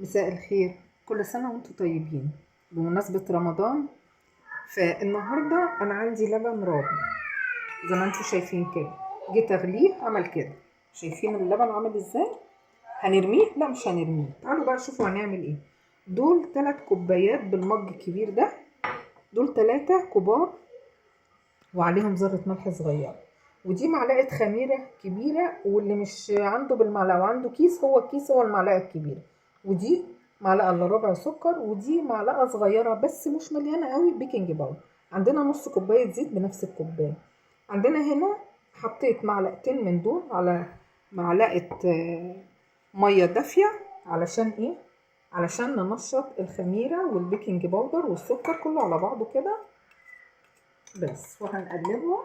مساء الخير، كل سنة وانتم طيبين. بمناسبة رمضان، فالنهاردة أنا عندي لبن راب زي ما انتم شايفين كده. جيت أغليه عمل كده. شايفين اللبن عامل ازاي؟ هنرميه؟ لا مش هنرميه. تعالوا بقى شوفوا هنعمل ايه. دول 3 كوبايات بالمج الكبير ده. دول 3 كبار وعليهم ذرة ملح صغيرة. ودي معلقة خميرة كبيرة، واللي مش عنده بالمعلقة وعنده كيس، هو الكيس هو المعلقة الكبيرة. ودي معلقة الا ربع سكر، ودي معلقة صغيرة بس مش مليانة قوي بيكنج باودر. عندنا نص كوباية زيت بنفس الكوباية. عندنا هنا حطيت معلقتين من دول على معلقة مية دافية. علشان ايه؟ علشان ننشط الخميرة والبيكنج باودر والسكر كله على بعضه كده بس. وهنقلبهم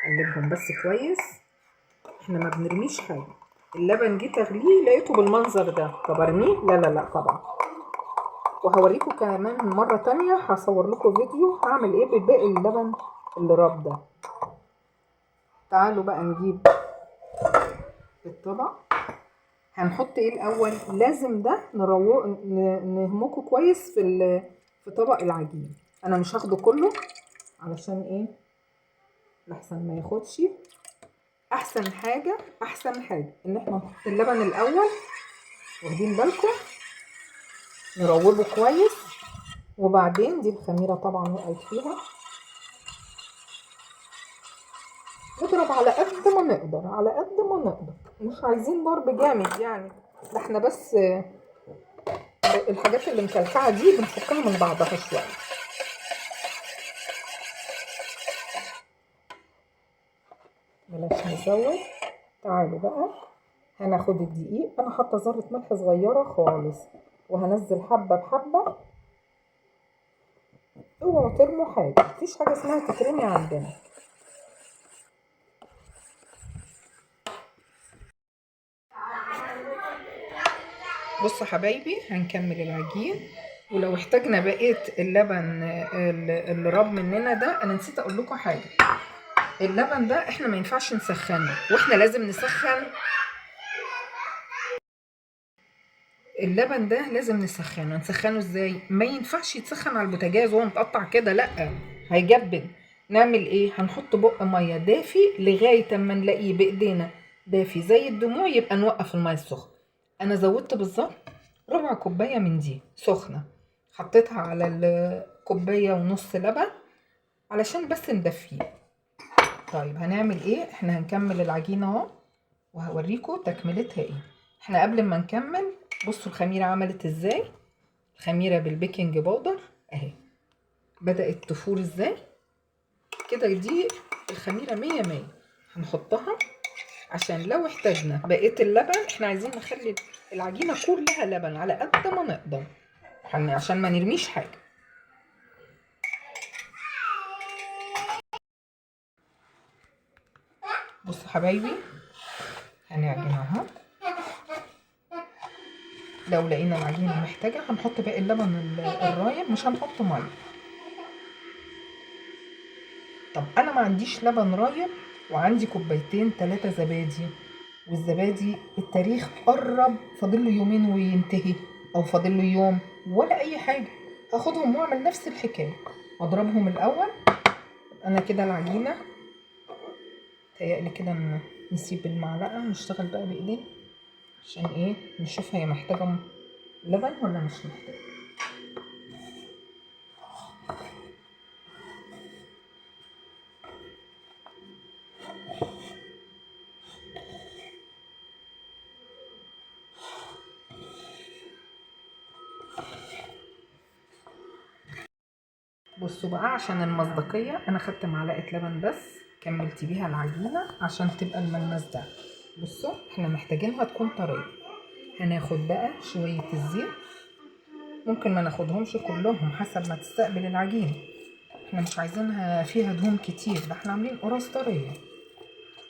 قلبهم بس كويس. احنا ما بنرميش حاجه. اللبن جيت اغليه لقيته بالمنظر ده، طب ارميه؟ لا لا لا طبعا. وهوريكم كمان مره تانية، هصور لكم فيديو هعمل ايه بباقي اللبن اللي راب ده. تعالوا بقى نجيب الطبق. هنحط ايه الاول؟ لازم ده نهمكه كويس في طبق العجين. انا مش هاخده كله علشان ايه؟ لحسن ما ياخدش. احسن حاجه ان احنا نحط اللبن الاول، واخدين بالكم؟ نروبه كويس. وبعدين دي الخميره طبعا وقعت فيها. نضرب على قد ما نقدر، على قد ما نقدر. مش عايزين ضرب جامد يعني، ده احنا بس الحاجات اللي مكلكعه دي بنفكها من بعضها شويه. بلاش نزود. تعالوا بقى هناخد الدقيق. انا حاطه ذره ملح صغيره خالص، وهنزل حبه بحبه. اوعوا ترموا حاجه، مفيش حاجه اسمها تترمي عندنا. بصوا حبايبي، هنكمل العجين. ولو احتاجنا بقيه اللبن اللي راب مننا ده، انا نسيت اقول لكم حاجه. اللبن ده احنا ما ينفعش نسخنه، واحنا لازم نسخن اللبن ده. لازم نسخنه ازاي؟ ما ينفعش يتسخن على البوتاجاز وهو متقطع كده، لا هيجبن. نعمل ايه؟ هنحط بق ميه دافي لغايه اما نلاقيه بايدينا دافي زي الدموع، يبقى نوقف الميه السخنه. انا زودت بالظبط ربع كوبايه من دي سخنه، حطيتها على الكوبايه ونص لبن علشان بس ندفيه. طيب هنعمل ايه؟ احنا هنكمل العجينه اهو، وهوريكم تكملتها ايه. احنا قبل ما نكمل، بصوا الخميره عملت ازاي. الخميره بالبيكنج باودر اهي بدات تفور ازاي كده. دي الخميره مية مية. هنحطها عشان لو احتاجنا بقيه اللبن. احنا عايزين نخلي العجينه كلها لبن على قد ما نقدر، عشان ما نرميش حاجه. بصوا حبايبي، هنعجنها. لو لقينا العجينه محتاجه هنحط باقي اللبن الرايب، مش هنحط ميه. طب انا ما عنديش لبن رايب، وعندي كوبايتين 3 زبادي، والزبادي التاريخ قرب، فاضل له يومين وينتهي، او فاضل له يوم ولا اي حاجه. هاخدهم واعمل نفس الحكايه، اضربهم الاول. انا كده العجينه تهيألي كده نسيب المعلقه ونشتغل بقى بايدينا. عشان ايه؟ نشوف هي محتاجه لبن ولا مش محتاجه. بصوا بقى، عشان المصداقية أنا خدت معلقة لبن بس كملت بيها العجينة عشان تبقى الملمس ده. بصوا احنا محتاجينها تكون طرية. هناخد بقى شوية الزيت، ممكن ما ناخدهمش كلهم حسب ما تستقبل العجينة. احنا مش عايزينها فيها دهون كتير، ده احنا عاملين قراص طرية،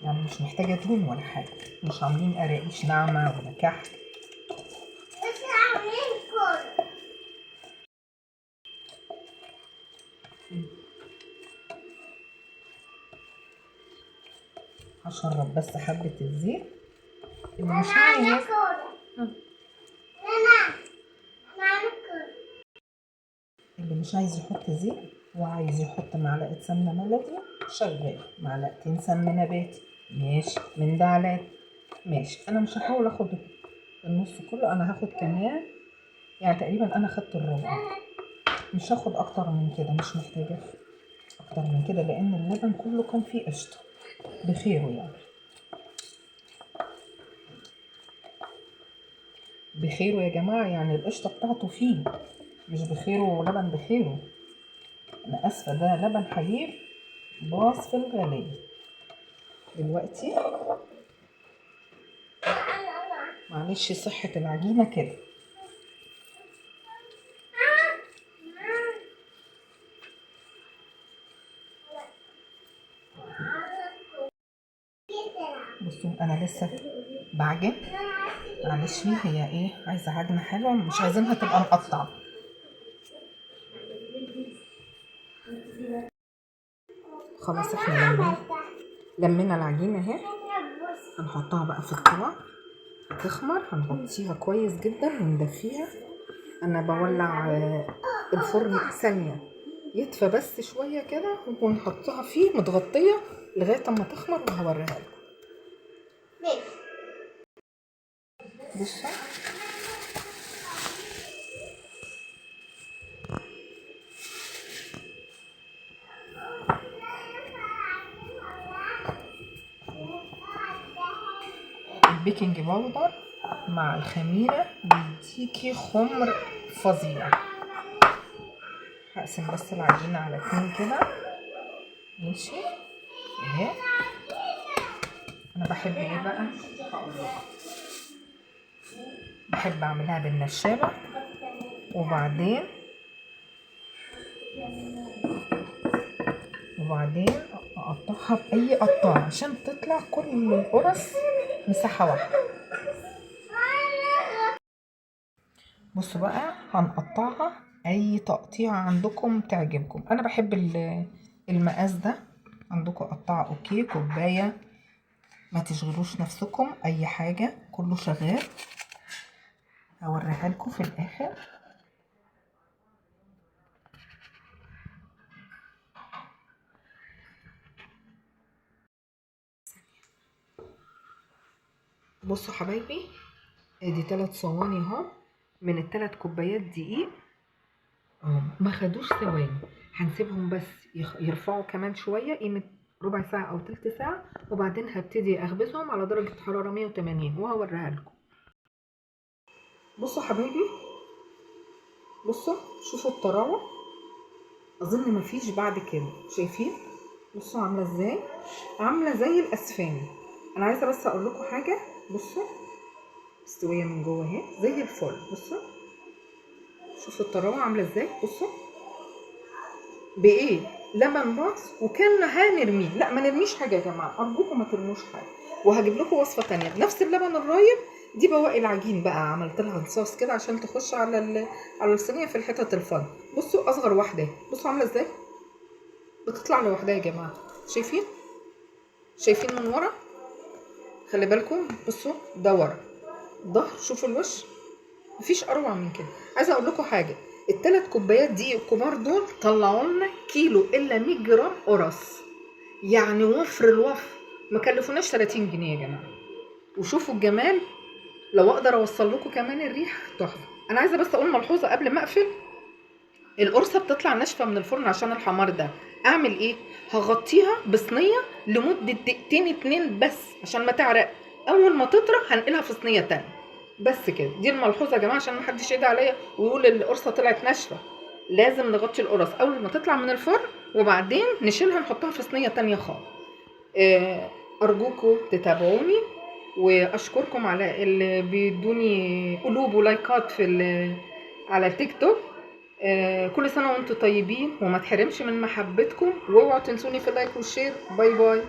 يعني مش محتاجة دهون ولا حاجة. مش عاملين قراقيش ناعمة ولا كحك. هشرب بس حبة الزيت اللي مش عايز اللي مش عايز يحط زيت وعايز يحط معلقة سمنة بلدي شغال، معلقتين سمنة نباتي ماشي، من ده على ده ماشي. انا مش هحاول اخد النص كله، انا هاخد كمان يعني تقريبا انا خدت الربع، مش هاخد اكتر من كده، مش محتاجة اكتر من كده لان اللبن كله كان فيه قشطة بخيره يعني، بخيره يا جماعة، يعني القشطة بتاعته فيه مش بخيره ولبن بخيره. انا اسفة ده لبن حليب باظ في الغلية. دلوقتي معلش صحة العجينة كده. بصوا انا لسه بعجن، معلش هي ايه عايزة عجنة حلوة، مش عايزينها تبقى مقطعة. خلاص احنا لمينا العجينة اهي، هنحطها بقى في الطبق تخمر، هنغطيها كويس جدا وندفيها. انا بولع الفرن ثانية يدفى بس شوية كده ونحطها فيه متغطية لغاية اما تخمر وهوريها لكم. بصوا البيكنج باودر مع الخميرة بيديكي خمر فظيع. هقسم بس العجينة على 2 كده ماشي اهي. انا بحب ايه بقى، بحب اعملها بالنشابة وبعدين اقطعها باي قطاعة عشان تطلع كل القرص مساحة واحدة. بصوا بقى هنقطعها اي تقطيع عندكم تعجبكم، انا بحب المقاس ده، عندكم قطعة اوكي، كوباية ما تشغلوش نفسكم، اي حاجة كله شغال. هوريها لكم في الاخر. بصوا حبايبي ادي 3 صواني اهو من ال3 كوبايات دقيق اهو، ما خدوش ثواني، هنسيبهم بس يرفعوا كمان شويه قيمه ربع ساعه او تلت ساعه، وبعدين هبتدي اخبزهم على درجه حراره 180 وهوريها لكم. بصوا حبايبي، بصوا شوفوا الطراوه، اظن مفيش بعد كده، شايفين بصوا عامله ازاي، عامله زي الاسفنج. انا عايزه بس اقول لكم حاجه، بصوا مستويه من جوه اهي زي الفل. بصوا شوفوا الطراوه عامله ازاي، بصوا بايه لبن باظ وكان هنرميه، لا ما نرميش حاجه يا جماعه ارجوكم ما ترموش حاجه. وهجيب لكم وصفه تانية بنفس اللبن الرايب، دي بواقي العجين بقى، عملت لها صوص كده عشان تخش على الصينيه في الحتت الفن. بصوا اصغر واحده بصوا عامله ازاي، بتطلع لوحدها يا جماعه، شايفين شايفين من ورا، خلي بالكم بصوا ده ورا ظهر، شوفوا الوش، مفيش اروع من كده. عايزه اقول لكم حاجه، ال3 كوبايات دي الكبار دول طلعوا لنا كيلو الا 100 جرام قرص، يعني وفر الوفر، ما كلفوناش 30 جنيه يا جماعه. وشوفوا الجمال، لو اقدر اوصل لكم كمان الريحه تحفه. انا عايزه بس اقول ملحوظه قبل ما اقفل، القرصه بتطلع ناشفه من الفرن عشان الحمار ده، اعمل ايه، هغطيها بصينيه لمده دقيقتين 2 بس عشان ما تعرق، اول ما تطرى هنقلها في صينيه تانية بس كده. دي الملحوظه يا جماعه عشان ما حدش يدعي عليا ويقول القرصه طلعت ناشفه، لازم نغطي القرص اول ما تطلع من الفرن وبعدين نشيلها نحطها في صينيه تانية خالص. ارجوكم تتابعوني، واشكركم على اللي بيدوني قلوب ولايكات على تيك توك. كل سنه وانتم طيبين وما تحرمش من محبتكم، واوعوا تنسوني في اللايك والشير. باي باي.